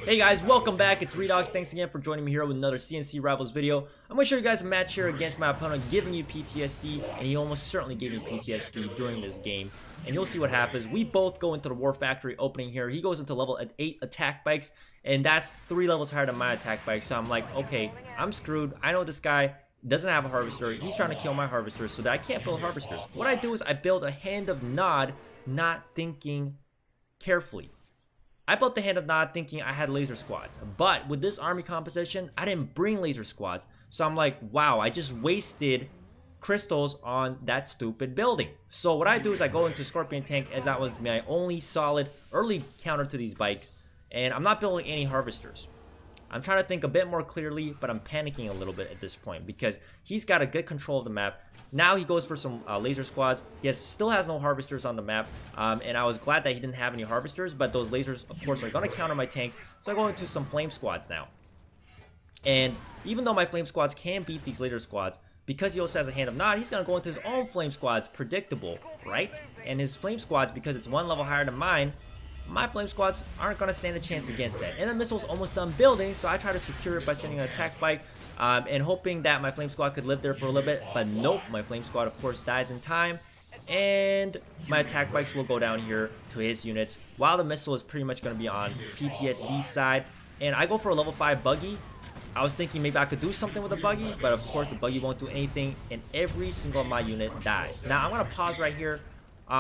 Hey guys, welcome back. It's Redox. Thanks again for joining me here with another CNC Rivals video. I'm going to show you guys a match here against my opponent, giving you PTSD, and he almost certainly gave me PTSD during this game. And you'll see what happens. We both go into the War Factory opening here. He goes into level 8 attack bikes, and that's 3 levels higher than my attack bike. So I'm like, okay, I'm screwed. I know this guy doesn't have a harvester. He's trying to kill my harvester so that I can't build harvesters. What I do is I build a Hand of Nod, not thinking carefully. I built the Hand of Nod thinking I had laser squads, but with this army composition, I didn't bring laser squads. So I'm like, wow, I just wasted crystals on that stupid building. So what I do is I go into Scorpion Tank, as that was my only solid early counter to these bikes, and I'm not building any harvesters. I'm trying to think a bit more clearly, but I'm panicking a little bit at this point because he's got a good control of the map. Now he goes for some laser squads. He still has no harvesters on the map, and I was glad that he didn't have any harvesters, but those lasers, of course, are going to counter my tanks, so I go into some flame squads now. And even though my flame squads can beat these laser squads, because he also has a Hand of Nod, he's going to go into his own flame squads. Predictable, right? And his flame squads, because it's 1 level higher than mine, my flame squads aren't going to stand a chance against that. And the missile's almost done building, so I try to secure it by sending an attack bike and hoping that my flame squad could live there for a little bit. But nope, my flame squad, of course, dies in time. And my attack bikes will go down here to his units, while the missile is pretty much going to be on PTSD's side. And I go for a level 5 buggy. I was thinking maybe I could do something with a buggy, but of course the buggy won't do anything, and every single of my unit dies. Now I'm going to pause right here.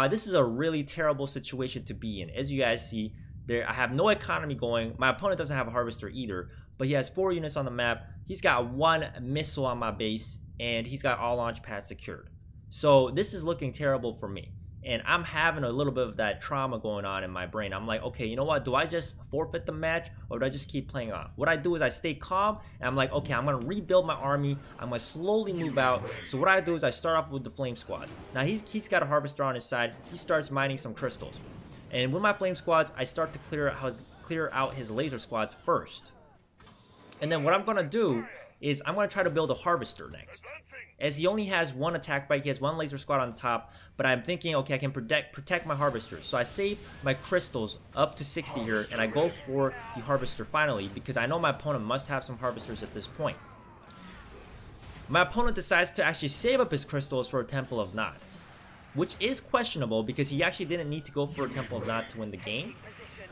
This is a really terrible situation to be in. As you guys see, I have no economy going. My opponent doesn't have a harvester either, but he has 4 units on the map. He's got 1 missile on my base, and he's got all launch pads secured. So this is looking terrible for me, and I'm having a little bit of that trauma going on in my brain. I'm like, okay, you know what? Do I just forfeit the match, or do I just keep playing on? What I do is I stay calm, and I'm like, okay, I'm going to rebuild my army. I'm going to slowly move out. So what I do is I start off with the flame squads. Now he's got a harvester on his side. He starts mining some crystals. And with my flame squads, I start to clear out his laser squads first. And then what I'm going to do is I'm going to try to build a harvester next. As he only has 1 attack bike, he has 1 laser squad on top, but I'm thinking, okay, I can protect my harvesters. So I save my crystals up to 60 here, and I go for the harvester finally, because I know my opponent must have some harvesters at this point. My opponent decides to actually save up his crystals for a Temple of Nod, which is questionable because he actually didn't need to go for a Temple of Nod to win the game.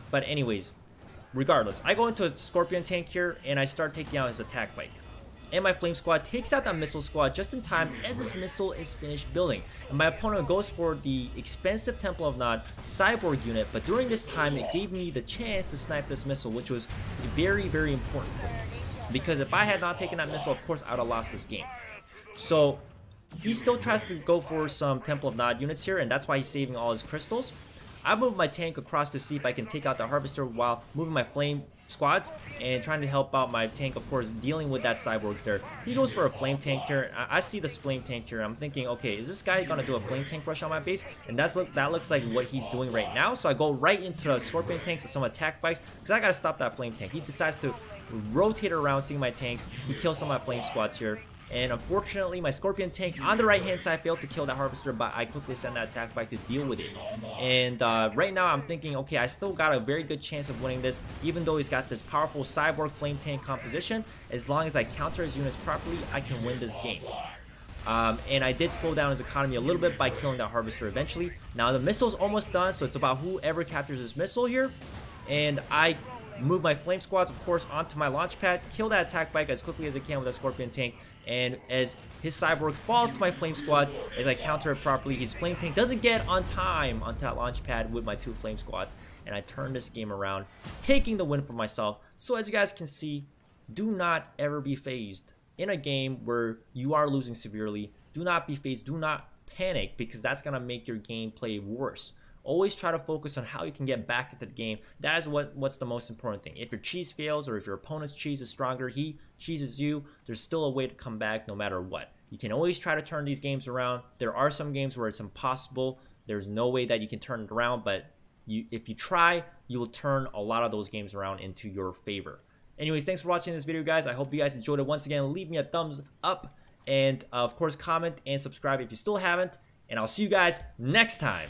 But anyways, regardless, I go into a Scorpion Tank here, and I start taking out his attack bike. And my flame squad takes out that missile squad just in time as this missile is finished building. And my opponent goes for the expensive Temple of Nod cyborg unit, but during this time it gave me the chance to snipe this missile, which was very, very important for me. Because if I had not taken that missile, of course I would have lost this game. So he still tries to go for some Temple of Nod units here, and that's why he's saving all his crystals. I move my tank across to see if I can take out the harvester while moving my flame squads and trying to help out my tank, of course, dealing with that cyborgs there. He goes for a flame tank here. I see this flame tank here. I'm thinking, okay, is this guy gonna do a flame tank rush on my base? And that looks like what he's doing right now. So I go right into the Scorpion tanks with some attack bikes because I gotta stop that flame tank. He decides to rotate around, seeing my tanks. He kills some of my flame squads here. And unfortunately, my Scorpion tank on the right-hand side failed to kill that harvester, but I quickly send that attack bike to deal with it. And right now, I'm thinking, okay, I still got a very good chance of winning this, even though he's got this powerful cyborg flame tank composition. As long as I counter his units properly, I can win this game. And I did slow down his economy a little bit by killing that harvester eventually. Now, the missile's almost done, so it's about whoever captures this missile here. And I move my flame squads, of course, onto my launch pad, kill that attack bike as quickly as I can with that Scorpion tank. And as his cyborg falls to my flame squads, as I counter it properly, his flame tank doesn't get on time onto that launch pad with my 2 flame squads. And I turn this game around, taking the win for myself. So as you guys can see, do not ever be phased in a game where you are losing severely. Do not be phased. Do not panic, because that's going to make your gameplay worse. Always try to focus on how you can get back into the game. That is what's the most important thing. If your cheese fails, or if your opponent's cheese is stronger, he cheeses you, there's still a way to come back no matter what. You can always try to turn these games around. There are some games where it's impossible. There's no way that you can turn it around, but if you try, you will turn a lot of those games around into your favor. Anyways, thanks for watching this video, guys. I hope you guys enjoyed it. Once again, leave me a thumbs up, and of course, comment and subscribe if you still haven't. And I'll see you guys next time.